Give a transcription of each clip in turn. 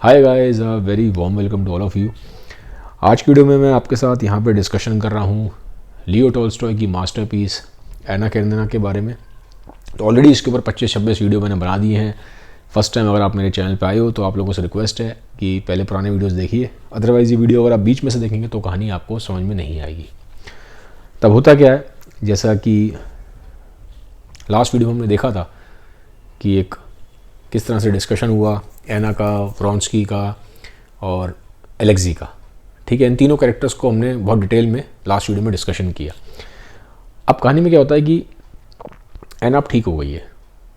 Hi guys, very warm welcome to all of you. आज की video में मैं आपके साथ यहाँ पे डिस्कशन कर रहा हूँ लियो टॉल्स्टॉय की मास्टरपीस एना कैरेंजना के बारे में। तो ऑलरेडी इसके ऊपर 25-26 वीडियो मैंने बना दिए हैं। फर्स्ट टाइम अगर आप मेरे चैनल पे आए हो तो आप लोगों से रिक्वेस्ट है कि पहले पुराने वीडियोज़ देखिए, अदरवाइज़ ये वीडियो अगर आप बीच में से देखेंगे तो कहानी आपको समझ में नहीं आएगी। तब होता क्या है, जैसा कि लास्ट वीडियो में हमने देखा था कि एक किस तरह से डिस्कशन हुआ एना का, व्रोंस्की का और एलेक्सी का। ठीक है, इन तीनों कैरेक्टर्स को हमने बहुत डिटेल में लास्ट वीडियो में डिस्कशन किया। अब कहानी में क्या होता है कि एना अब ठीक हो गई है,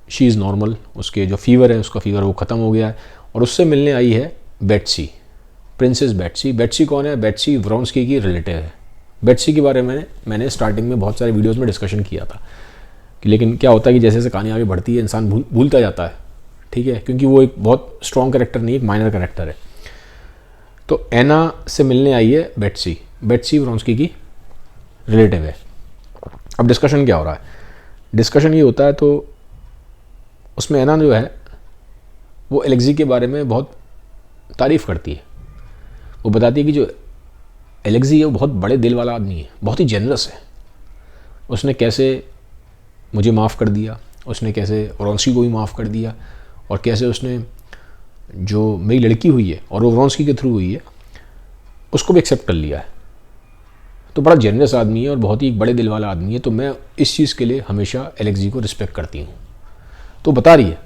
शी इज़ नॉर्मल। उसके जो फीवर है, उसका फीवर वो ख़त्म हो गया है और उससे मिलने आई है बेट्सी, प्रिंसेस बेट्सी। बेट्सी कौन है? बेट्सी व्रोंस्की की रिलेटिव है। बेट्सी के बारे में मैंने स्टार्टिंग में बहुत सारे वीडियोज़ में डिस्कशन किया था कि लेकिन क्या होता है कि जैसे जैसे कहानी आगे बढ़ती है इंसान भूलता जाता है। ठीक है, क्योंकि वो एक बहुत स्ट्रॉन्ग कैरेक्टर नहीं, एक माइनर कैरेक्टर है। तो एना से मिलने आई है बेट्सी। बेट्सी व्रोंस्की की रिलेटिव है। अब डिस्कशन क्या हो रहा है? डिस्कशन ये होता है तो उसमें एना जो है वो एलेक्सी के बारे में बहुत तारीफ़ करती है। वो बताती है कि जो एलेक्सी है वो बहुत बड़े दिल वाला आदमी है, बहुत ही जेनरस है। उसने कैसे मुझे माफ़ कर दिया, उसने कैसे व्रोंस्की को भी माफ़ कर दिया, और कैसे उसने जो मेरी लड़की हुई है और वो व्रोंस्की के थ्रू हुई है उसको भी एक्सेप्ट कर लिया है। तो बड़ा जेनरस आदमी है और बहुत ही बड़े दिल वाला आदमी है। तो मैं इस चीज़ के लिए हमेशा एलेक्सी को रिस्पेक्ट करती हूँ। तो बता रही है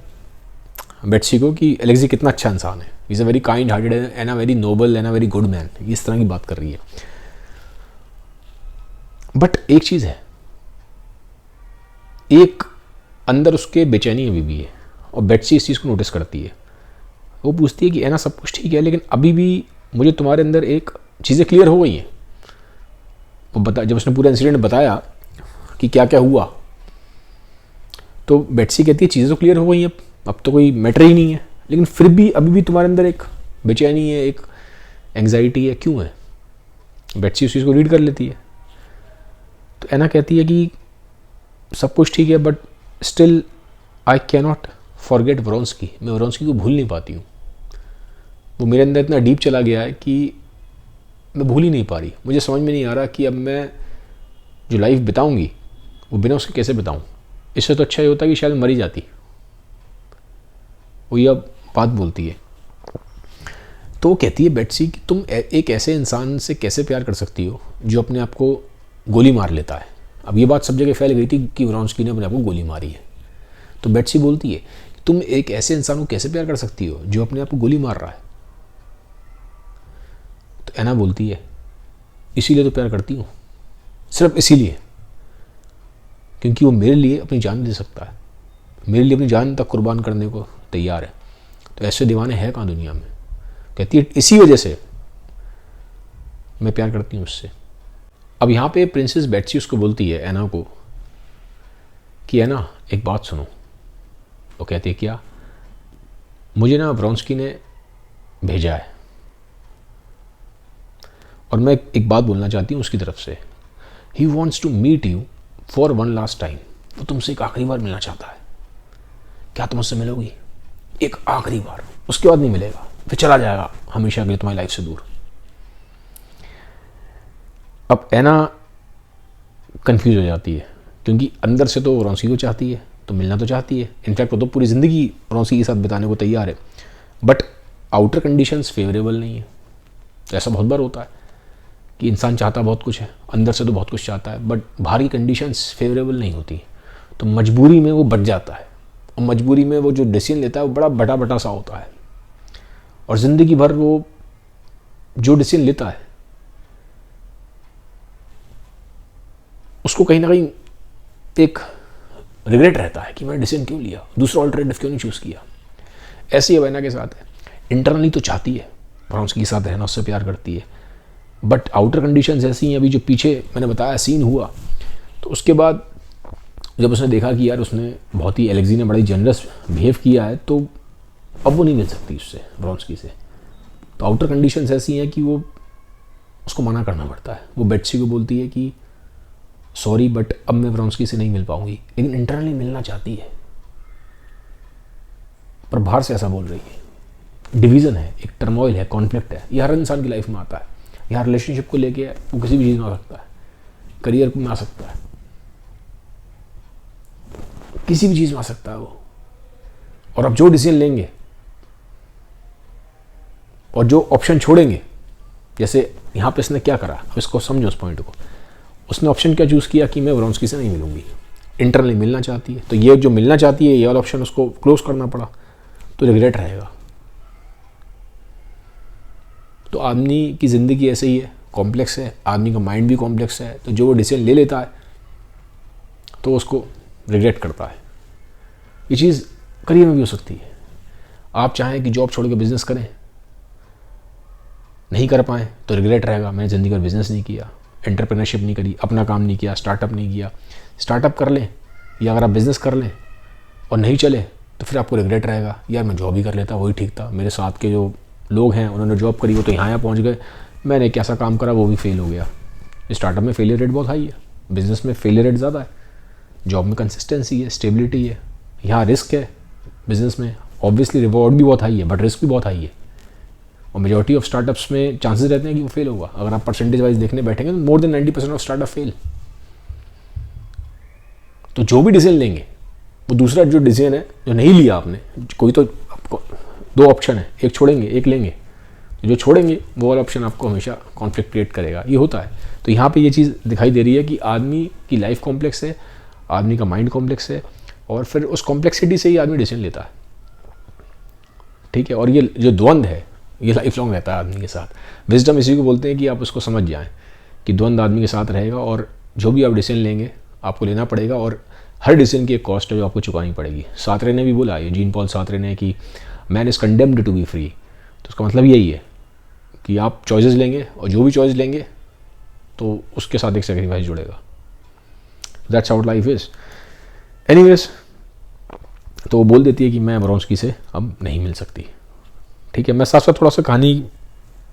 बेट्सी को कि एलेक्सी कितना अच्छा इंसान है, is a very kind hearted and a very noble and a very good man. इस तरह की बात कर रही है। बट एक चीज़ है, एक अंदर उसके बेचैनी अभी भी है और बेट्सी इस चीज़ को नोटिस करती है। वो पूछती है कि एना सब कुछ ठीक है लेकिन अभी भी मुझे तुम्हारे अंदर एक चीज़ें क्लियर हो गई हैं। वो जब उसने पूरा इंसिडेंट बताया कि क्या क्या हुआ, तो बेट्सी कहती है चीज़ें तो क्लियर हो गई हैं, अब तो कोई मैटर ही नहीं है, लेकिन फिर भी अभी भी तुम्हारे अंदर एक बेचैनी है, एक एंग्जाइटी है, क्यों है? बेट्सी उस चीज़ को रीड कर लेती है। तो एना कहती है कि सब कुछ ठीक है but still I can not forget Vronsky. मैं व्रोंस्की को भूल नहीं पाती हूँ। वो मेरे अंदर इतना डीप चला गया है कि मैं भूल ही नहीं पा रही। मुझे समझ में नहीं आ रहा कि अब मैं जो लाइफ बिताऊंगी वो बिना उसके कैसे बिताऊं। इससे तो अच्छा ये होता कि शायद मरी जाती। वो यह बात बोलती है। तो वो कहती है बेट्सी कि तुम एक ऐसे इंसान से कैसे प्यार कर सकती हो जो अपने आप को गोली मार लेता है। अब ये बात सब जगह फैल गई थी कि व्रोंस्की ने अपने आप को गोली मारी है। तो बेट्सी बोलती है तुम एक ऐसे इंसान को कैसे प्यार कर सकती हो जो अपने आप को गोली मार रहा है। तो एना बोलती है इसीलिए तो प्यार करती हूँ, सिर्फ इसीलिए, क्योंकि वो मेरे लिए अपनी जान दे सकता है, मेरे लिए अपनी जान तक कुर्बान करने को तैयार है। तो ऐसे दीवाने हैं कहाँ दुनिया में। कहती है इसी वजह से मैं प्यार करती हूँ उससे। अब यहाँ पे प्रिंसेस बेट्सी उसको बोलती है एना को कि एना एक बात सुनो। वो कहती है क्या? मुझे ना व्रोंस्की ने भेजा है और मैं एक बात बोलना चाहती हूँ उसकी तरफ से। He wants to meet you for one last time. वो तुमसे एक आखिरी बार मिलना चाहता है। क्या तुम उससे मिलोगी? एक आखिरी बार, उसके बाद नहीं मिलेगा, फिर चला जाएगा हमेशा के लिए तुम्हारी लाइफ से दूर। अब एना कंफ्यूज हो जाती है क्योंकि अंदर से तो व्रोंस्की को चाहती है, तो मिलना तो चाहती है। इनफैक्ट वो तो पूरी ज़िंदगी व्रोंस्की के साथ बिताने को तैयार है, बट आउटर कंडीशंस फेवरेबल नहीं है। ऐसा बहुत बार होता है कि इंसान चाहता बहुत कुछ है, अंदर से तो बहुत कुछ चाहता है, बट बाहर की कंडीशंस फेवरेबल नहीं होती, तो मजबूरी में वो बच जाता है। और मजबूरी में वो जो डिसीजन लेता है वो बड़ा बटा बटा सा होता है, और ज़िंदगी भर वो जो डिसीजन लेता है उसको कहीं ना कहीं एक रिग्रेट रहता है कि मैंने डिसीजन क्यों लिया, दूसरा ऑल्टरनेटिव क्यों नहीं चूज़ किया। ऐसी अब एना के साथ है। इंटरनली तो चाहती है व्रोंस्की के साथ रहना, उससे प्यार करती है, बट आउटर कंडीशंस ऐसी हैं। अभी जो पीछे मैंने बताया सीन हुआ, तो उसके बाद जब उसने देखा कि यार उसने बहुत ही, एलेक्सी ने बड़ा ही जनरस बिहेव किया है, तो अब वो नहीं मिल सकती उससे, व्रोंस्की से। तो आउटर कंडीशंस ऐसी हैं कि वो उसको मना करना पड़ता है। वो बेट्सी को बोलती है कि सॉरी बट अब मैं व्रोंस्की से नहीं मिल पाऊंगी, लेकिन इंटरनली मिलना चाहती है, पर बाहर से ऐसा बोल रही है डिवीज़न है, एक टर्मोइल है, कॉन्फ्लिक्ट है, ये हर इंसान की लाइफ में आता है। यहाँ रिलेशनशिप को लेके है, वो किसी भी चीज़ में आ सकता है, करियर में आ सकता है, किसी भी चीज़ में आ सकता है वो। और अब जो डिसीजन लेंगे और जो ऑप्शन छोड़ेंगे, जैसे यहाँ पे इसने क्या करा, अब इसको समझो उस पॉइंट को। उसने ऑप्शन क्या चूज़ किया कि मैं व्रोंस्की से नहीं मिलूंगी, इंटरनली मिलना चाहती है, तो ये जो मिलना चाहती है ये वाला ऑप्शन उसको क्लोज करना पड़ा, तो रिग्रेट रहेगा। तो आदमी की ज़िंदगी ऐसे ही है, कॉम्प्लेक्स है, आदमी का माइंड भी कॉम्प्लेक्स है, तो जो वो डिसीजन ले लेता है तो उसको रिग्रेट करता है। ये चीज़ करियर में भी हो सकती है। आप चाहें कि जॉब छोड़ के बिजनेस करें, नहीं कर पाएँ तो रिग्रेट रहेगा, मैंने ज़िंदगी में बिजनेस नहीं किया, एंटरप्रेन्योरशिप नहीं करी, अपना काम नहीं किया, स्टार्टअप नहीं किया। स्टार्टअप कर लें या अगर आप बिज़नेस कर लें और नहीं चले तो फिर आपको रिग्रेट रहेगा, यार मैं जॉब ही कर लेता, वही ठीक था, मेरे साथ के जो लोग हैं उन्होंने जॉब करी, वो तो यहाँ पहुँच गए, मैंने कैसा काम करा वो भी फेल हो गया। स्टार्टअप में फेलियर रेट बहुत हाई है, बिजनेस में फेलियर रेट ज़्यादा है, जॉब में कंसिस्टेंसी है, स्टेबिलिटी है, यहाँ रिस्क है। बिजनेस में ऑब्वियसली रिवॉर्ड भी बहुत हाई है बट रिस्क भी बहुत हाई है, और मेजॉरिटी ऑफ स्टार्टअप्स में चांसेस रहते हैं कि वो फेल होगा। अगर आप परसेंटेज वाइज देखने बैठेंगे तो more than 90% of startup fail. तो जो भी डिसीजन लेंगे, वो दूसरा जो डिसीजन है जो नहीं लिया आपने, कोई तो आपको दो ऑप्शन है, एक छोड़ेंगे एक लेंगे, जो छोड़ेंगे वो वाला ऑप्शन आपको हमेशा कॉन्फ्लिक्ट क्रिएट करेगा, ये होता है। तो यहाँ पे ये चीज़ दिखाई दे रही है कि आदमी की लाइफ कॉम्प्लेक्स है, आदमी का माइंड कॉम्प्लेक्स है, और फिर उस कॉम्प्लेक्सिटी से ही आदमी डिसीजन लेता है, ठीक है। और ये जो द्वंद है ये लाइफ लॉन्ग रहता है आदमी के साथ। विजडम इसी को बोलते हैं कि आप उसको समझ जाएं कि द्वंद आदमी के साथ रहेगा, और जो भी आप डिसीजन लेंगे आपको लेना पड़ेगा, और हर डिसीजन की एक कॉस्ट है जो आपको चुकानी पड़ेगी। सार्त्रे ने भी बोला, ये जीन पॉल सार्त्रे ने, कि man is condemned to be free. तो उसका मतलब यही है कि आप चॉइसेस लेंगे, और जो भी चॉइस लेंगे तो उसके साथ एक सेक्रीफाइस जुड़ेगा। That's how life is. Anyways, तो वो बोल देती है कि मैं व्रोंस्की से अब नहीं मिल सकती, ठीक है। मैं साथ साथ थोड़ा सा कहानी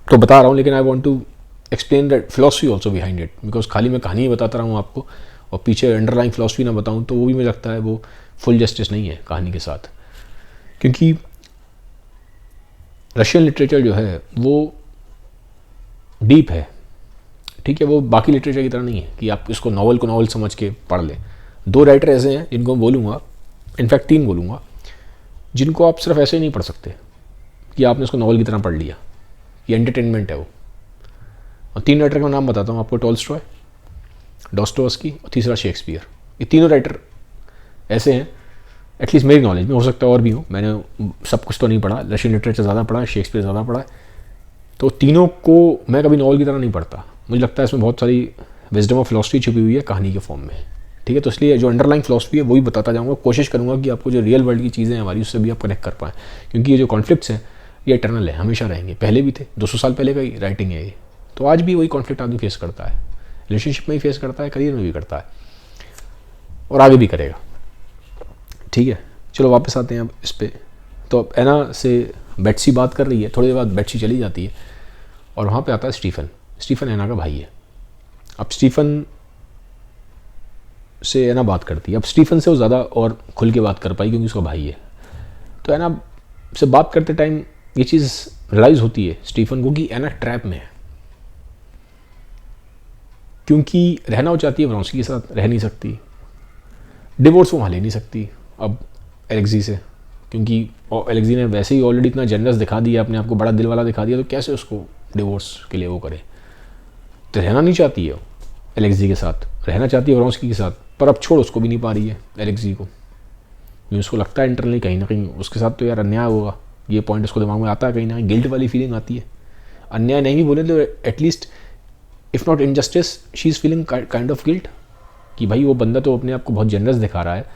तो बता रहा हूँ, लेकिन I want to explain that philosophy also behind it, because खाली मैं कहानी ही बताता रहा हूँ आपको और पीछे अंडरलाइन फिलॉसफी ना बताऊँ तो वो भी मुझे लगता है वो फुल जस्टिस नहीं है कहानी के साथ। क्योंकि रशियन लिटरेचर जो है वो डीप है, ठीक है, वो बाकी लिटरेचर की तरह नहीं है कि आप इसको नॉवल को नॉवल समझ के पढ़ लें। दो राइटर ऐसे हैं जिनको मैं बोलूँगा, इनफैक्ट तीन बोलूँगा, जिनको आप सिर्फ ऐसे ही नहीं पढ़ सकते कि आपने उसको नॉवल की तरह पढ़ लिया, ये एंटरटेनमेंट है वो। और तीन राइटर का नाम बताता हूँ आपको, टॉल्स्टॉय, डॉस्टोवस्की और तीसरा शेक्सपियर। ये तीनों राइटर ऐसे हैं, एटलीस्ट मेरी नॉलेज में, हो सकता है और भी हो, मैंने सब कुछ तो नहीं पढ़ा, रशियन लिटरेचर ज़्यादा पढ़ा है, शेक्सपियर ज़्यादा पढ़ा है, तो तीनों को मैं कभी नॉवल की तरह नहीं पढ़ता। मुझे लगता है इसमें बहुत सारी विजडम और फिलॉसफी छुपी हुई है कहानी के फॉर्म में, ठीक है। तो इसलिए जो अंडरलाइन फिलॉसफी है वही बताता जाऊँगा, कोशिश करूँगा कि आपको जो रियल वर्ल्ड की चीज़ें हैं हमारी उससे भी आप कनेक्ट कर पाएँ, क्योंकि ये जो कॉन्फ्लिक्ट्स हैं ये इटर्नल है, हमेशा रहेंगे, पहले भी थे, 200 साल पहले का ही राइटिंग है ये, तो आज भी वही कॉन्फ्लिक्ट आदमी फेस करता है, रिलेशनशिप में ही फेस करता है, करियर में भी करता है, और आगे भी करेगा, ठीक है। चलो वापस आते हैं अब इस पर। तो अब एना से बेट्सी बात कर रही है, थोड़ी देर बाद बेट्सी चली जाती है, और वहाँ पे आता है स्टीफन। स्टीफन एना का भाई है। अब स्टीफन से एना बात करती है, अब स्टीफन से वो ज़्यादा और खुल के बात कर पाई क्योंकि उसका भाई है। तो एना से बात करते टाइम ये चीज़ रियलाइज़ होती है स्टीफन को कि एना ट्रैप में है, क्योंकि रहना वो चाहती है, व्रोंस्की के साथ रह नहीं सकती, डिवोर्स वो वहाँ ले नहीं सकती अब एलेक्सी से, क्योंकि एलेक्सी ने वैसे ही ऑलरेडी इतना जनरस दिखा दिया, अपने आप को बड़ा दिल वाला दिखा दिया, तो कैसे उसको डिवोर्स के लिए वो करे। तो रहना नहीं चाहती है वो एलेक्सी के साथ, रहना चाहती है व्रोंस्की के साथ, पर अब छोड़ उसको भी नहीं पा रही है एलेक्सी को, क्योंकि उसको लगता है इंटरनली कहीं ना कहीं उसके साथ तो यार अन्याय होगा, ये पॉइंट उसको दिमाग में आता है, कहीं ना कहीं गिल्ट वाली फीलिंग आती है। अन्याय नहीं भी बोले तो at least if not injustice she is feeling kind of guilt, कि भाई वो बंदा तो अपने आप को बहुत जनरस दिखा रहा है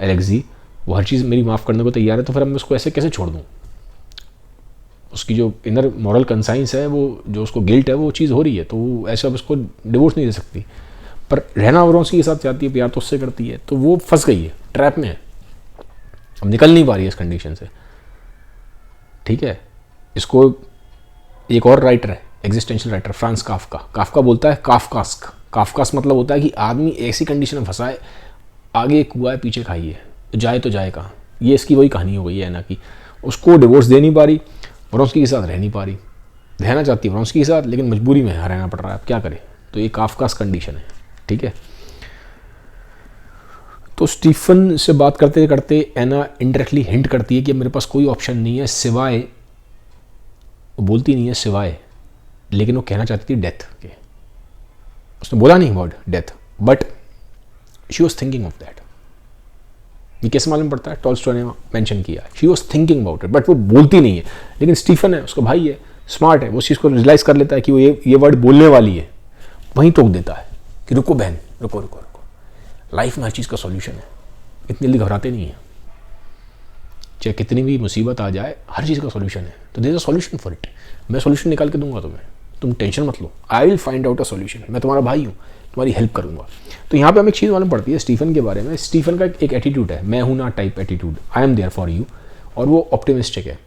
एलेक्सी, वो हर चीज़ मेरी माफ़ करने को तैयार है, तो फिर अब मैं उसको ऐसे कैसे छोड़ दूँ। उसकी जो इनर मॉरल कंसाइंस है, वो जो उसको गिल्ट है, वो चीज़ हो रही है, तो वो ऐसे अब उसको डिवोर्स नहीं दे सकती। पर रहना व्रोंस्की के साथ चाहती है, प्यार तो उससे करती है, तो वो फंस गई है, ट्रैप में है, अब निकल नहीं पा रही है इस कंडीशन से, ठीक है। इसको एक और राइटर है, एग्जिस्टेंशियल राइटर फ्रांस काफ्का बोलता है काफ्कास्क मतलब होता है कि आदमी ऐसी कंडीशन में फंसा है, आगे कुआ है पीछे खाई है, जाए तो जाए कहाँ। ये इसकी वही कहानी हो गई है ना, कि उसको डिवोर्स दे नहीं पा रही, व्रोंस्की के साथ रह नहीं पा रही, रहना चाहती है व्रोंस्की के साथ लेकिन मजबूरी में रहना पड़ रहा है, अब क्या करे। तो ये काफकास कंडीशन है, ठीक है। तो स्टीफन से बात करते करते एना इनडायरेक्टली हिंट करती है कि मेरे पास कोई ऑप्शन नहीं है सिवाय, वो बोलती नहीं है सिवाय, लेकिन वो कहना चाहती थी डेथ के। उसने बोला नहीं word death, but she was thinking of that. ये कैसे मालूम पड़ता है? टॉल्स्टॉय ने मेंशन किया, she was thinking about it, but वो बोलती नहीं है। लेकिन स्टीफन है, उसका भाई है, स्मार्ट है, वो उस चीज़ को रियलाइज कर लेता है कि वो ये वर्ड बोलने वाली है, वहीं टोक देता है कि रुको बहन, रुको रुको रुको, लाइफ में हर चीज़ का सॉल्यूशन है, इतनी जल्दी घबराते नहीं है, चाहे कितनी भी मुसीबत आ जाए हर चीज़ का सॉल्यूशन है। तो there is a solution for it, मैं सॉल्यूशन निकाल के दूंगा तुम्हें, तुम टेंशन मत लो, I will find out a solution, मैं तुम्हारा भाई हूँ, तुम्हारी हेल्प करूंगा। तो यहाँ पे हमें एक चीज़ मालूम पड़ती है स्टीफन के बारे में। स्टीफन का एक एटीट्यूड है, मैं हूँ ना type attitude, I am there for you, और वो ऑप्टिमिस्टिक है।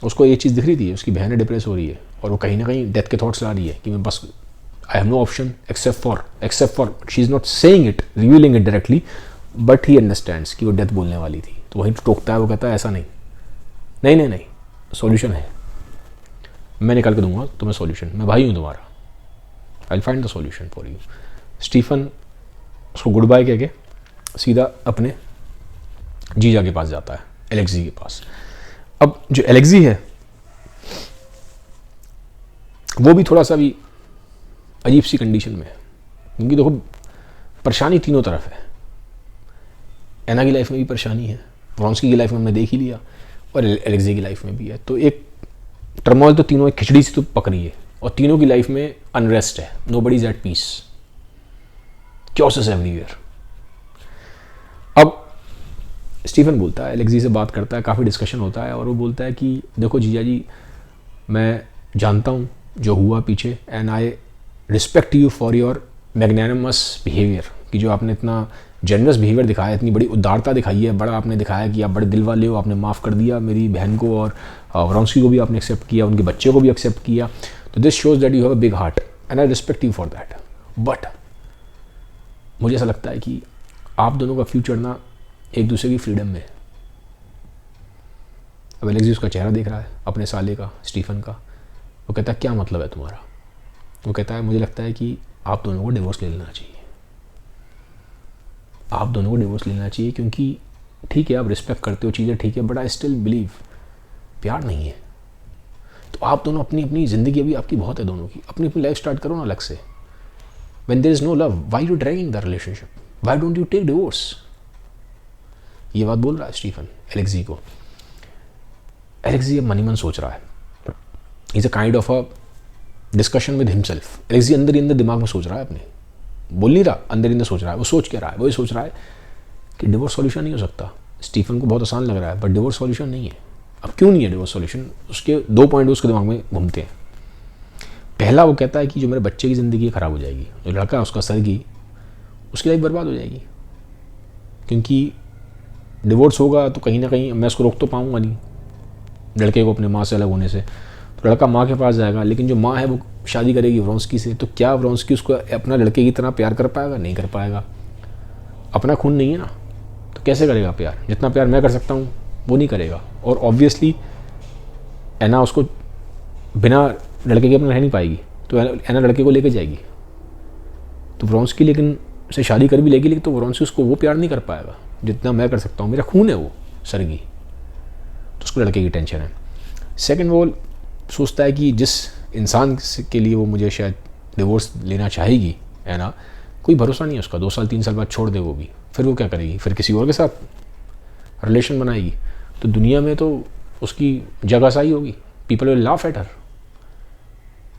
उसको ये चीज़ दिख रही थी, उसकी बहन डिप्रेस हो रही है और वो कहीं ना कहीं डेथ के थॉट्स ला रही है कि मैं बस I have no option except for she is not saying it, revealing it directly, but he understands कि वो डेथ बोलने वाली थी। तो वहीं टोकता है, वो कहता है ऐसा नहीं, नहीं नहीं नहीं, सॉल्यूशन है, मैं निकाल के दूंगा तुम्हें सॉल्यूशन, मैं भाई हूँ तुम्हारा, I will find the solution for you. Stephen उसको गुड बाय कह के सीधा अपने जीजा के पास जाता है, एलेक्सी के पास। अब जो एलेक्सी है वो भी थोड़ा सा भी अजीब सी कंडीशन में है, क्योंकि देखो परेशानी तीनों तरफ है। एना की लाइफ में भी परेशानी है, व्रोंस्की की लाइफ में हमने देख ही लिया, और एलेक्सी की लाइफ में भी है। तो एक टर्मोइल तो तीनों एक खिचड़ी सी तो पक रही है, और तीनों की लाइफ में अनरेस्ट है, nobody is at peace, chaos is everywhere। अब स्टीफन बोलता है, एलेक्सी से बात करता है, काफ़ी डिस्कशन होता है, और वो बोलता है कि देखो जीजा जी, मैं जानता हूँ जो हुआ पीछे, and I respect you for your magnanimous behaviour, कि जो आपने इतना जेनरस बिहेवियर दिखाया, इतनी बड़ी उदारता दिखाई है, बड़ा आपने दिखाया कि आप बड़े दिल वाले हो, आपने माफ़ कर दिया मेरी बहन को, और व्रोंस्की को भी आपने एक्सेप्ट किया, उनके बच्चे को भी एक्सेप्ट किया। तो this shows that you have a big heart and I respect you for that, but मुझे ऐसा लगता है कि आप दोनों का फ्यूचर ना एक दूसरे की फ्रीडम में है। अब एलेक्सी उसका चेहरा देख रहा है अपने साले का, स्टीफन का। वो कहता है क्या मतलब है तुम्हारा? वो कहता है मुझे लगता है कि आप दोनों को डिवोर्स ले लेना चाहिए, आप दोनों को डिवोर्स लेना चाहिए, क्योंकि ठीक है आप रिस्पेक्ट करते हो, चीज़ें ठीक है, बट आई स्टिल बिलीव प्यार नहीं है। तो आप दोनों अपनी अपनी ज़िंदगी अभी आपकी बहुत है दोनों की, अपनी अपनी लाइफ स्टार्ट करो ना अलग से। When there is no love, why you dragging the relationship? Why don't you take divorce? ये बात बोल रहा है स्टीफन एलेक्सी को। एलेक्सी अब मन ही मन सोच रहा है, is a kind of a discussion with himself. Alexei अंदर ही अंदर दिमाग में सोच रहा है, अपने बोल नहीं रहा, अंदर ही अंदर सोच रहा है। वो सोच क्या रहा है? वो ये सोच रहा है कि डिवोर्स सॉल्यूशन नहीं हो सकता। स्टीफन को बहुत आसान लग रहा है, बट डिवोर्स सॉल्यूशन नहीं है। अब क्यों नहीं है डिवोर्स सॉल्यूशन? उसके 2 पॉइंट उसके दिमाग में घूमते हैं। पहला, वो कहता है कि जो मेरे बच्चे की ज़िंदगी ख़राब हो जाएगी, जो लड़का है उसका सरगी, उसकी लाइफ बर्बाद हो जाएगी, क्योंकि डिवोर्स होगा तो कहीं ना कहीं मैं उसको रोक तो पाऊँगा नहीं, लड़के को अपने माँ से अलग होने से। तो लड़का माँ के पास जाएगा, लेकिन जो माँ है वो शादी करेगी व्रोंस्की से, तो क्या व्रोंस्की उसको अपना लड़के की तरह प्यार कर पाएगा? नहीं कर पाएगा। अपना खून नहीं है ना, तो कैसे करेगा प्यार? जितना प्यार मैं कर सकता हूँ वो नहीं करेगा। और ऑब्वियसली एना उसको बिना लड़के के अपना रह नहीं पाएगी, तो एना लड़के को लेके जाएगी। तो व्रोंस्की लेकिन से शादी कर भी लेगी, लेकिन तो व्रोंस्की उसको वो प्यार नहीं कर पाएगा जितना मैं कर सकता हूँ, मेरा खून है वो सरगी। तो उसको लड़के की टेंशन है। सेकंड, वो सोचता है कि जिस इंसान के लिए वो मुझे शायद डिवोर्स लेना चाहेगी एना, कोई भरोसा नहीं है उसका, 2 साल 3 साल बाद छोड़ दे वो भी, फिर वो क्या करेगी? फिर किसी और के साथ रिलेशन बनाएगी, तो दुनिया में तो उसकी जगह सही होगी, people will laugh at her,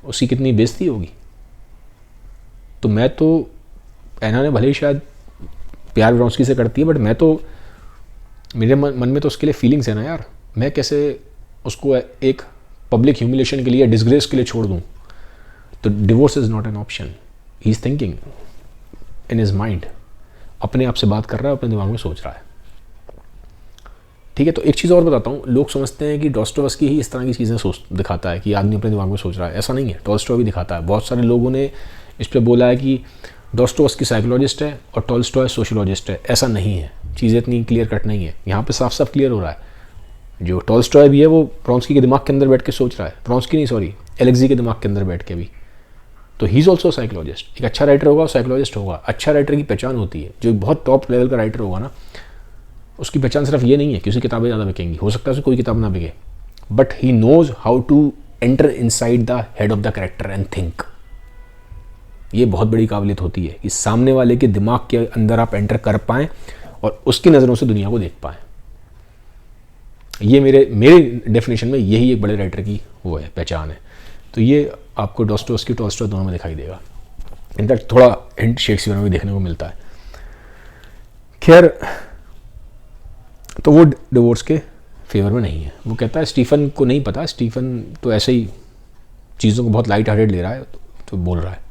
उसकी कितनी बेइज्जती होगी। तो मैं तो, एना ने भले ही शायद प्यार व्रोंस्की से करती है, बट मैं तो, मेरे मन में तो उसके लिए फीलिंग्स है ना यार, मैं कैसे उसको एक पब्लिक ह्यूमिलेशन के लिए, डिसग्रेस के लिए छोड़ दूँ? तो divorce is not an option. He is thinking in his mind, अपने आप से बात कर रहा है, अपने दिमाग में सोच रहा है। ठीक है, तो एक चीज़ और बताता हूँ, लोग समझते हैं कि डॉस्टोवस्की ही इस तरह की चीज़ें दिखाता है कि आदमी अपने दिमाग में सोच रहा है। ऐसा नहीं है, टॉल्स्टॉय भी दिखाता है। बहुत सारे लोगों ने इस पर बोला है कि डॉस्टोवस्की साइकोलॉजिस्ट है और टॉल्स्टॉय सोशियोलॉजिस्ट है। ऐसा नहीं है, चीज़ें इतनी क्लियर कट नहीं है। यहाँ पे साफ साफ क्लियर हो रहा है जो टॉल्स्टॉय भी है वो व्रोंस्की के दिमाग के अंदर बैठ के सोच रहा है, व्रोंस्की नहीं सॉरी, एलेक्सी के दिमाग के अंदर बैठ के भी। तो ही इज़ ऑल्सो साइकोलॉजिस्ट। एक अच्छा राइटर होगा साइकोलॉजिस्ट होगा। अच्छा राइटर की पहचान होती है, जो एक बहुत टॉप लेवल का राइटर होगा ना, उसकी पहचान सिर्फ ये नहीं है कि उसकी किताबें ज़्यादा बिकेंगी, हो सकता है उसे कोई किताब ना बिके, but he knows how to enter inside the head of the character and think. ये बहुत बड़ी काबिलियत होती है कि सामने वाले के दिमाग के अंदर आप एंटर कर पाएँ और उसकी नज़रों से दुनिया को देख पाएँ। ये मेरे डेफिनेशन में यही एक बड़े राइटर की वो है, पहचान है। तो ये आपको डॉस्टोव्स्की टॉल्स्टॉय दोनों में दिखाई देगा। इनफैक्ट थोड़ा हिंट शेक्सपियर में भी देखने को मिलता है। खैर, तो वो डिवोर्स के फेवर में नहीं है। वो कहता है स्टीफन को नहीं पता, स्टीफन तो ऐसे ही चीज़ों को बहुत लाइट हार्टेड ले रहा है, तो बोल रहा है।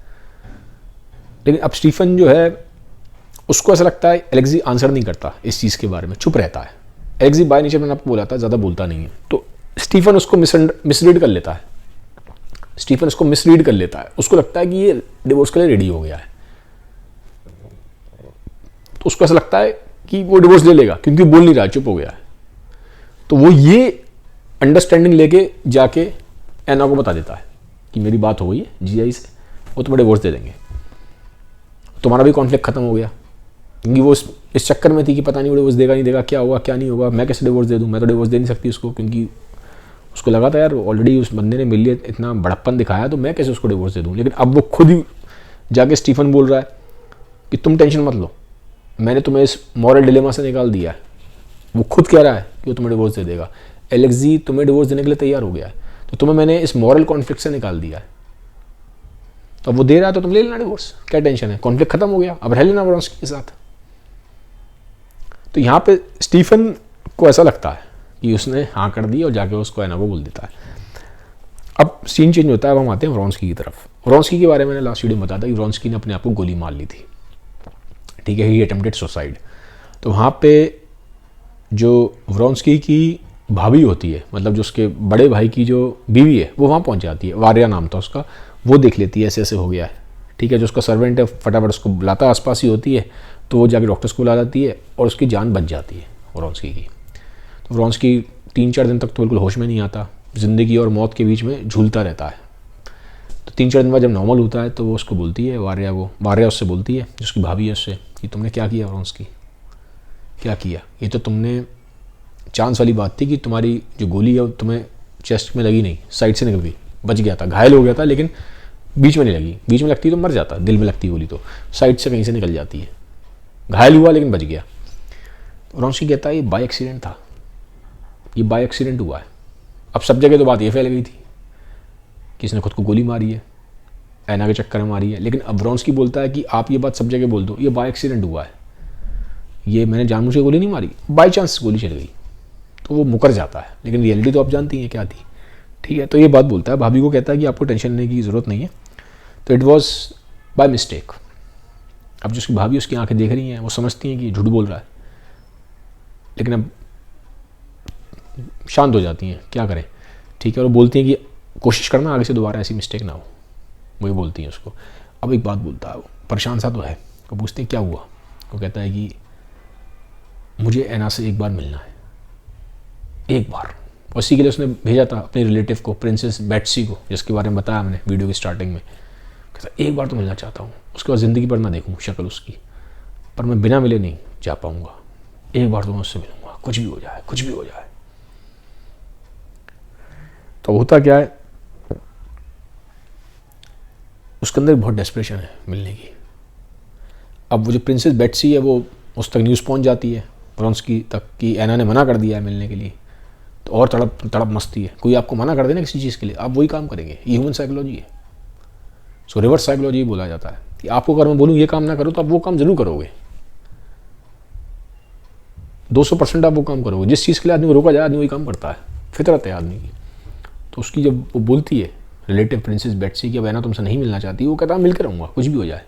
लेकिन अब स्टीफन जो है उसको ऐसा लगता है एलेक्सी आंसर नहीं करता इस चीज़ के बारे में, चुप रहता है। एलेक्सी बाय नेचर मैंने आपको बोला था ज़्यादा बोलता नहीं है, तो स्टीफन उसको मिसरीड कर लेता है। स्टीफन उसको मिसरीड कर लेता है, उसको लगता है कि ये डिवोर्स के लिए रेडी हो गया है। तो उसको ऐसा लगता है कि वो डिवोर्स ले लेगा क्योंकि बोल नहीं रहा, चुप हो गया है। तो वो ये अंडरस्टैंडिंग लेके जाके एना को बता देता है कि मेरी बात हो गई है जीआई से, वो तुम्हें डिवोर्स दे देंगे, तुम्हारा भी कॉन्फ्लिक्ट खत्म हो गया। क्योंकि वो इस चक्कर में थी कि पता नहीं वो डिवोर्स देगा नहीं देगा, क्या होगा क्या नहीं होगा, मैं कैसे डिवोर्स दे दूँ, मैं तो डिवोर्स दे नहीं सकती उसको, क्योंकि उसको लगा था यार ऑलरेडी उस बंदे ने मेरे लिए इतना बड़प्पन दिखाया, तो मैं कैसे उसको डिवोर्स दे दूँ। लेकिन अब वो खुद ही जाके स्टीफन बोल रहा है कि तुम टेंशन मत लो, मैंने तुम्हें इस मॉरल डिलेमा से निकाल दिया है। वो खुद कह रहा है कि वो तुम्हें डिवोर्स दे देगा। एलेक्सी तुम्हें डिवोर्स देने के लिए तैयार हो गया है, तो तुम्हें मैंने इस मॉरल कॉन्फ्लिक्ट से निकाल दिया है। तो अब वो दे रहा है तो तुम ले लेना डिवोर्स, क्या टेंशन है, कॉन्फ्लिक्ट खत्म हो गया, अब रह लेना व्रोंस्की के साथ। तो यहाँ पे स्टीफन को ऐसा लगता है कि उसने हाँ कर दी और जाके उसको एना को बोल देता है। अब सीन चेंज होता है, अब हम आते हैं व्रोंस्की की तरफ। व्रोंस्की के बारे में मैंने लास्ट वीडियो में बताया था कि व्रोंस्की ने अपने आप को गोली मार ली थी, ठीक है, ही अटेम्प्टेड सुसाइड। तो वहाँ पे जो व्रोंस्की की भाभी होती है, मतलब जो उसके बड़े भाई की जो बीवी है, वो वहाँ पहुँच जाती है, वारिया नाम था उसका। वो देख लेती है ऐसे ऐसे हो गया है, ठीक है, जो उसका सर्वेंट है फटाफट उसको बुलाता, आसपास ही होती है, तो वो जाके डॉक्टर्स को बुला जाती है और उसकी जान बच जाती है व्रोंस्की की। तो व्रोंस्की 3-4 दिन तक तो बिल्कुल होश में नहीं आता, ज़िंदगी और मौत के बीच में झूलता रहता है। तो 3-4 दिन बाद जब नॉर्मल होता है तो वो उसको बोलती है, वारिया उससे बोलती है, जिसकी भाभी है उससे, कि तुमने क्या किया व्रोंस्की, क्या किया, ये तो तुमने चांस वाली बात थी कि तुम्हारी जो गोली है वो तुम्हें चेस्ट में लगी नहीं, साइड से निकल गई, बच गया था, घायल हो गया था, लेकिन बीच में नहीं लगी, बीच में लगती तो मर जाता, दिल में लगती गोली तो साइड से कहीं से निकल जाती है, घायल हुआ लेकिन बच गया। व्रोंस्की कहता है ये बाय एक्सीडेंट था, ये बाय एक्सीडेंट हुआ है। अब सब जगह तो बात ये फैल गई थी कि इसने खुद को गोली मारी है, एना के चक्कर में मारी है, लेकिन अब व्रोंस्की बोलता है कि आप ये बात सब जगह बोल दो, ये बाय एक्सीडेंट हुआ है, ये मैंने जानबूझ के गोली नहीं मारी, बाई चांस गोली चल गई। तो वो मुकर जाता है, लेकिन रियलिटी तो आप जानती हैं क्या थी, ठीक है। तो ये बात बोलता है, भाभी को कहता है कि आपको टेंशन लेने की ज़रूरत नहीं है, तो इट वॉज बाय मिस्टेक। अब जो उसकी भाभी उसकी आंखें देख रही हैं, वो समझती हैं कि झूठ बोल रहा है, लेकिन अब शांत हो जाती हैं, क्या करें, ठीक है, और बोलती हैं कि कोशिश करना आगे से दोबारा ऐसी मिस्टेक ना हो, वही बोलती हैं उसको। अब एक बात बोलता है, वो परेशान सा तो है, वो पूछते हैं क्या हुआ, वो कहता है कि मुझे एना से एक बार मिलना है, एक बार। उसी के लिए उसने भेजा था अपने रिलेटिव को, प्रिंसेस बेट्सी को, जिसके बारे में बताया मैंने वीडियो की स्टार्टिंग में। कहता एक बार तो मिलना चाहता हूँ, उसके बाद ज़िंदगी भर ना देखूँ शक्ल उसकी, पर मैं बिना मिले नहीं जा पाऊँगा, एक बार तो मैं उससे मिलूँगा, कुछ भी हो जाए, कुछ भी हो जाए। तो होता क्या है, उसके अंदर बहुत डेस्परेशन है मिलने की। अब वो जो प्रिंसेस बेट्सी है वो उस तक न्यूज़ पहुँच जाती है व्रोंस्की तक कि एना ने मना कर दिया है मिलने के लिए, तो और तड़प मस्ती है। कोई आपको मना कर देना किसी चीज़ के लिए, आप वही काम करेंगे, ये ह्यूमन साइकोलॉजी है। सो रिवर्स साइकोलॉजी बोला जाता है कि आपको अगर मैं बोलूँ ये काम ना करो तो आप वो काम जरूर करोगे, 200% आप वो काम करोगे। जिस चीज़ के लिए आदमी को रोका जाए आदमी वही काम करता है, फितरत है आदमी की। तो उसकी जब वो बोलती है रिलेटिव प्रिंसेस बेट्सी कि अब एना तुमसे नहीं मिलना चाहती, वो कहता है मिल के रहूँगा, कुछ भी हो जाए,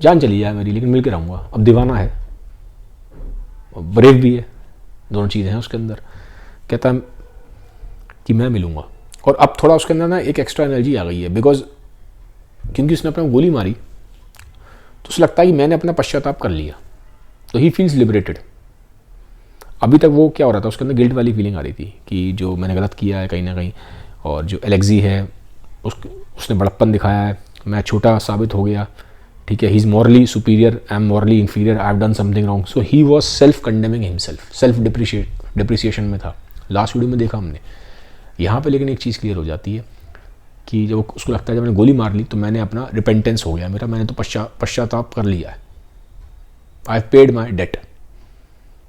जान चली जाए मेरी, लेकिन मिल के रहूँगा। अब दीवाना है, ब्रेव भी है, दोनों चीज़ें हैं उसके अंदर। कहता है कि मैं मिलूँगा, और अब थोड़ा उसके अंदर ना एक एक्स्ट्रा एनर्जी आ गई है, बिकॉज क्योंकि उसने अपने गोली मारी तो उसे लगता है कि मैंने अपना पश्चाताप कर लिया, तो ही फील्स लिबरेटेड। अभी तक वो क्या हो रहा था, उसके अंदर गिल्ट वाली फीलिंग आ रही थी कि जो मैंने गलत किया है कहीं ना कहीं, और जो एलेक्सी है उसने बड़प्पन दिखाया है, मैं छोटा साबित हो गया, ठीक है, he is morally superior, I am morally inferior, I have done something wrong. So he was self condemning himself, self depreciation में था। लास्ट वीडियो में देखा हमने। यहाँ पे लेकिन एक चीज़ क्लियर हो जाती है कि जब उसको लगता है जब मैंने गोली मार ली तो मैंने अपना रिपेंटेंस हो गया मेरा, मैंने तो पश्चाताप कर लिया है, I have paid my debt,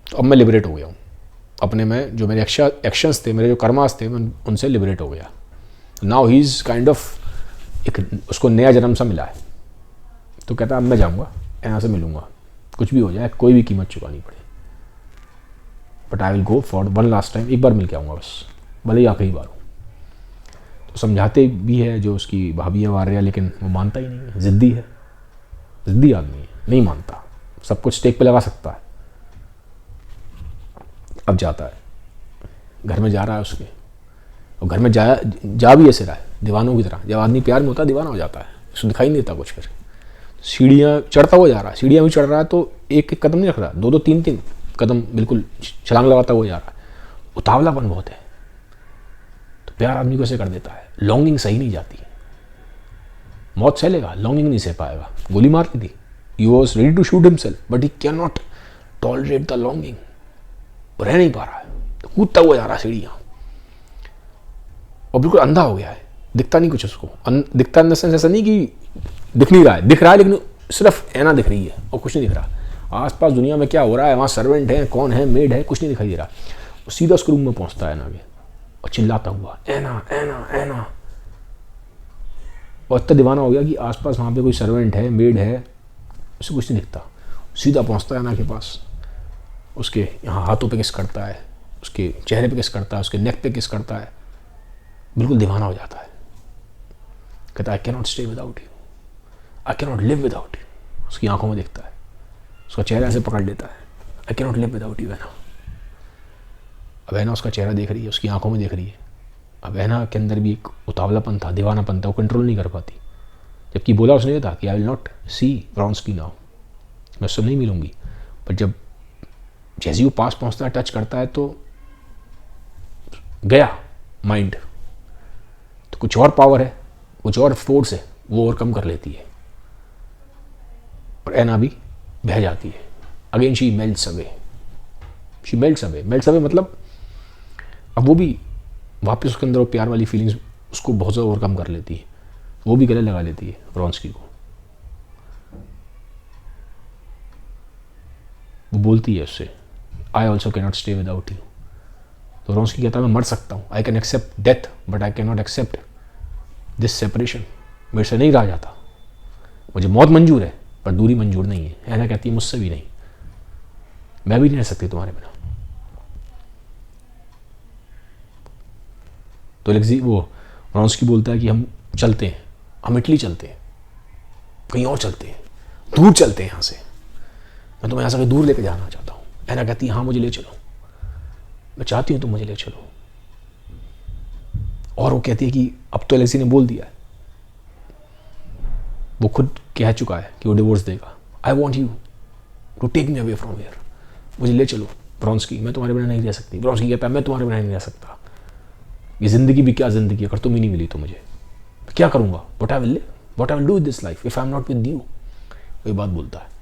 तो अब मैं लिबरेट हो गया हूँ अपने में, जो मेरे एक्शंस थे, मेरे जो कर्मास थे, मैं उनसे लिबरेट हो गया। Now he is kind of एक उसको नया जन्म सा मिला है। तो कहता है अब मैं जाऊँगा, यहाँ से मिलूँगा, कुछ भी हो जाए, कोई भी कीमत चुकानी पड़े, but I will go for one last time, एक बार मिल के आऊँगा बस, भले ही आखिरी बार हो। तो समझाते भी है जो उसकी भाभी है वारिया, लेकिन वो मानता ही नहीं है, ज़िद्दी है, ज़िद्दी आदमी है, नहीं मानता, सब कुछ स्टेक पे लगा सकता है। अब जाता है, घर में जा रहा है उसके, और घर में जा भी ऐसे रहा है दीवानों की तरह, जब आदमी प्यार में होता है दीवाना हो जाता है, उसको दिखाई नहीं देता कुछ। फिर सीढ़ियाँ चढ़ता हुआ जा रहा है, सीढ़ियाँ भी चढ़ रहा है तो एक एक कदम नहीं रख रहा, दो दो तीन तीन कदम बिल्कुल छलांग लगाता हुआ जा रहा है। उतावलापन बहुत है, तो प्यार आदमी को ऐसे कर देता है। लॉन्गिंग सही नहीं जाती, मौत सह लेगा, लॉन्गिंग नहीं सह पाएगा। गोली मार दी थी, he was ready to shoot himself, but he can not tolerate the longing, रह नहीं पा रहा है, तो कूदता हुआ जा रहा है सीढ़ियाँ, और बिल्कुल अंधा हो गया है, दिखता नहीं कुछ उसको। दिखता इन द सेंस ऐसा नहीं कि दिख नहीं रहा है, दिख रहा है, लेकिन सिर्फ ऐना दिख रही है और कुछ नहीं दिख रहा। आसपास दुनिया में क्या हो रहा है, वहाँ सर्वेंट है, कौन है, मेड है, कुछ नहीं दिखाई दे रहा। वो सीधा उसके रूम में पहुँचता है ऐना के, और चिल्लाता हुआ ऐना ऐना ऐना, और इतना दीवाना हो गया कि आसपास वहाँ पे कोई सर्वेंट है, मेड है, उसे कुछ नहीं दिखता। सीधा पहुँचता है ऐना के पास, उसके यहाँ हाथों पे किस करता है, उसके चेहरे पे किस करता है, उसके नेक पे किस करता है, बिल्कुल दीवाना हो जाता है। कहता है I can not stay without you, I can not live without you. उसकी आंखों में देखता है, उसका चेहरा ऐसे पकड़ लेता है, I can not live without you Anna. अब ऐना उसका चेहरा देख रही है, उसकी आंखों में देख रही है। अब ऐना के अंदर भी एक उतावलापन था, दीवानापन था, वो कंट्रोल नहीं कर पाती। जबकि बोला उसने ये था कि I will not see Vronsky now, मैं उससे नहीं मिलूंगी। पर जब जैसे ही वो पास पहुंचता है, टच करता है, तो गया माइंड, तो कुछ और पावर है, कुछ और फोर्स है, वो ओवरकम कर लेती है, और ऐना भी बह जाती है। Again she melts away, she melts away. Melts away मतलब अब वो भी वापस उसके अंदर वो प्यार वाली फीलिंग्स उसको बहुत ज़्यादा ओवरकम कर लेती है, वो भी गले लगा लेती है व्रॉन्स्की को। वो बोलती है उससे I also can not stay without you. तो व्रॉन्स्की कहता है मैं मर सकता हूँ, I can accept death but I can not accept this separation, मेरे से नहीं रहा जाता, मुझे मौत मंजूर है पर दूरी मंजूर नहीं है। ऐना कहती है मुझसे भी नहीं, मैं भी नहीं रह सकती तुम्हारे बिना। तो एलेक्सी वो व्रॉन्स्की बोलता है कि हम चलते हैं, हम इटली चलते हैं, कहीं और चलते हैं, दूर चलते हैं यहाँ से, मैं तुम्हें यहाँ से कहीं दूर लेके जाना चाहता हूँ। ऐना कहती है हाँ मुझे ले चलो, मैं चाहती हूँ तुम मुझे ले चलो। और वो कहती है कि अब तो एलेक्सी ने बोल दिया है, वो खुद कह चुका है कि वो डिवोर्स देगा। I want you to take me away from here, मुझे ले चलो व्रॉन्स्की, मैं तुम्हारे बिना नहीं रह सकती। व्रॉन्स्की कहता है मैं तुम्हारे बिना नहीं रह सकता, ये ज़िंदगी भी क्या ज़िंदगी है, अगर तुम ही नहीं मिली तो मुझे क्या करूँगा, what I will do with this life if I am not with you. वही बात बोलता है।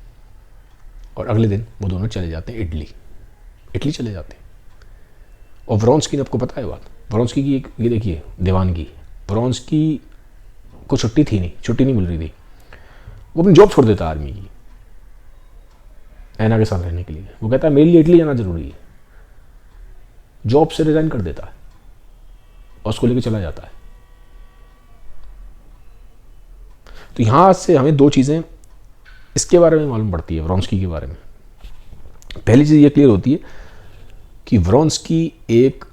और अगले दिन वो दोनों चले जाते हैं इटली चले जाते हैं। और व्रॉन्स्की ने, आपको पता है बात, व्रॉन्स्की की एक ये देखिए दीवानगी, व्रॉन्स्की को छुट्टी नहीं मिल रही थी, वो अपनी जॉब छोड़ देता आर्मी की ऐना के साथ रहने के लिए। वो कहता है मेरे लिए इटली जाना जरूरी है, जॉब से रिजाइन कर देता है और उसको लेके चला जाता है। तो यहां से हमें दो चीजें इसके बारे में मालूम पड़ती है, व्रॉन्स्की के बारे में। पहली चीज ये क्लियर होती है कि व्रॉन्स्की एक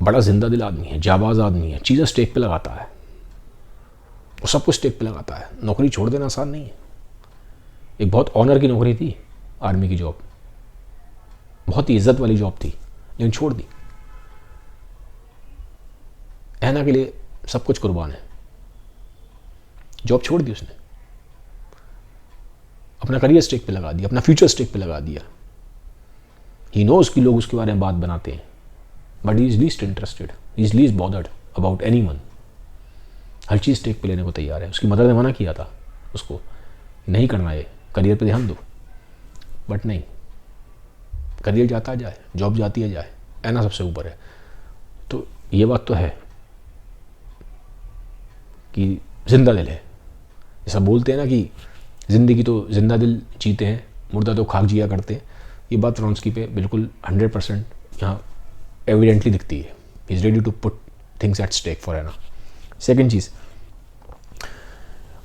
बड़ा जिंदा दिल आदमी है, जाबाज आदमी है, चीजें स्टेक पे लगाता है, वो सब कुछ स्टेक पे लगाता है। नौकरी छोड़ देना आसान नहीं है। एक बहुत ऑनर की नौकरी थी आर्मी की जॉब, बहुत ही इज्जत वाली जॉब थी, लेकिन छोड़ दी। ऐना के लिए सब कुछ कुर्बान है, जॉब छोड़ दी उसने, अपना करियर स्टेक पे लगा दिया, अपना फ्यूचर स्टेक पे लगा दिया। ही नोज कि लोग उसके बारे में बात बनाते हैं, but he is least interested, he is least bothered about any one. हर चीज़ टेक पे लेने को तैयार है। उसकी मदर ने मना किया था उसको, नहीं करना है, करियर पे ध्यान दो, बट नहीं, करियर जाता जाए, जॉब जाती है जाए, एना सबसे ऊपर है। तो ये बात तो है कि जिंदा दिल है। जैसा बोलते हैं ना कि ज़िंदगी तो जिंदा दिल जीते हैं, मुर्दा तो खाक जिया करते हैं। ये बात व्रोंस्की पे बिल्कुल 100% यहाँ एविडेंटली दिखती है। He is ready to put things at stake for Anna. Second चीज़,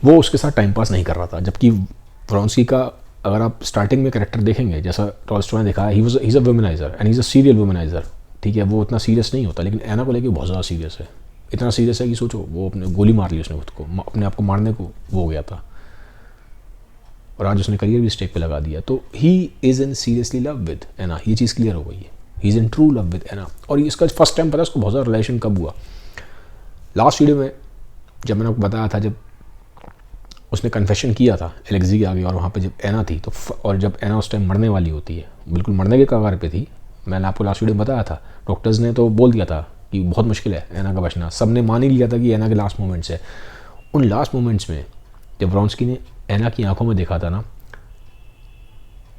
वो उसके साथ टाइम पास नहीं कर रहा था, जबकि व्रोंस्की का अगर आप स्टार्टिंग में कैरेक्टर देखेंगे, जैसा टॉल्स्टॉय ने दिखा है, he is a womaniser and he is a serial womaniser. ठीक है, वो उतना सीरियस नहीं होता, लेकिन एना को लेके बहुत ज़्यादा सीरियस है। इतना सीरियस है कि सोचो वो अपने गोली मार ली उसने, खुद को अपने आप को मारने को वो हो गया था, और आज उसने करियर भी स्टेक पे लगा दिया। तो he is in seriously love with Anna, ये चीज़ क्लियर हो गई है। He is in true love with Anna. और इसका फर्स्ट टाइम पता है उसको बहुत ज़्यादा रिलेशन कब हुआ? लास्ट वीडियो में जब मैंने आपको बताया था, जब उसने कन्फेशन किया था एलेक्सी के आगे, और वहाँ पे जब एना थी, तो और जब एना उस टाइम मरने वाली होती है, बिल्कुल मरने के कगार पे थी, मैंने आपको लास्ट वीडियो में बताया था, डॉक्टर्स ने तो बोल दिया था कि बहुत मुश्किल है एना का बचना। सब ने मान ही लिया था कि एना के लास्ट मोमेंट्स है। उन लास्ट मोमेंट्स में जब व्रोंस्की ने एना की आंखों में देखा था ना,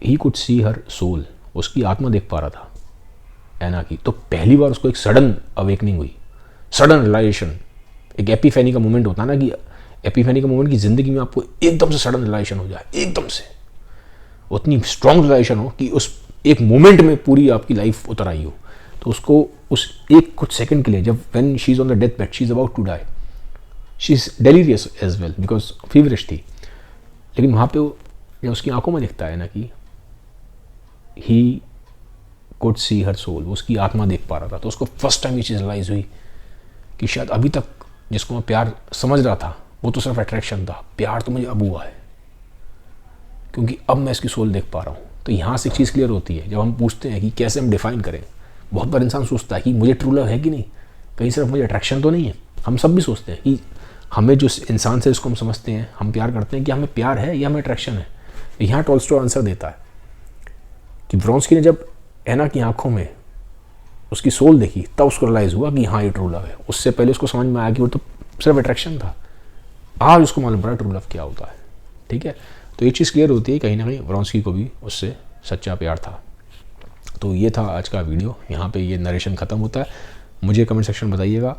he could see her soul, उसकी आत्मा देख पा रहा था एना की। तो पहली बार उसको एक सडन अवेकनिंग हुई, सडन रियलाइजेशन। एक एपिफेनी का मोमेंट होता है ना, कि एपिफेनी का मोमेंट की ज़िंदगी में आपको एकदम से सडन रियलाइजेशन हो जाए, एकदम से उतनी स्ट्रॉन्ग रियलाइजेशन हो कि उस एक मोमेंट में पूरी आपकी लाइफ उतर आई हो। तो उसको उस एक कुछ सेकंड के लिए, जब when she is on the death bed, she is about to die, she is delirious as well because feverish थी, लेकिन वहाँ पे जब उसकी आंखों में दिखता है ना कि he could see her soul, वो उसकी आत्मा देख पा रहा था, तो उसको फर्स्ट टाइम ये चीज़ रियलाइज़ हुई कि शायद अभी तक जिसको मैं प्यार समझ रहा था वो तो सिर्फ अट्रैक्शन था, प्यार तो मुझे अब हुआ है, क्योंकि अब मैं इसकी सोल देख पा रहा हूँ। तो यहाँ से एक चीज़ क्लियर होती है, जब हम पूछते हैं कि कैसे हम डिफाइन करें। बहुत बार इंसान सोचता है कि मुझे ट्रू लव है कि नहीं, कहीं सिर्फ मुझे अट्रैक्शन तो नहीं है। हम सब भी सोचते हैं कि हमें जो इंसान से इसको हम समझते हैं, हम प्यार करते हैं, कि हमें प्यार है या हमें अट्रैक्शन है। यहाँ टॉल्स्टॉय आंसर देता है कि व्रोंस्की ने जब एना की आंखों में उसकी सोल देखी, तब उसको रियलाइज़ हुआ कि हाँ ये ट्रू लव है। उससे पहले उसको समझ में आया कि वो तो सिर्फ अट्रैक्शन था। आज उसको मालूम पड़ा ट्रू लव क्या होता है। ठीक है, तो ये चीज़ क्लियर होती है कहीं ना कहीं व्रोंस्की को भी उससे सच्चा प्यार था। तो ये था आज का वीडियो, यहाँ पे ये नरेशन ख़त्म होता है। मुझे कमेंट सेक्शन में बताइएगा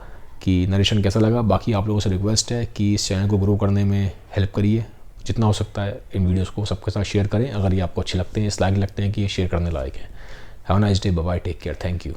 कि नरेशन कैसा लगा। बाकी आप लोगों से रिक्वेस्ट है कि इस चैनल को ग्रो करने में हेल्प करिए, जितना हो सकता है इन वीडियोस को सबके साथ शेयर करें। अगर ये आपको अच्छे लगते हैं, इस लायक लगते हैं कि ये शेयर करने लायक है। Have a nice day, bye bye, take care, thank you.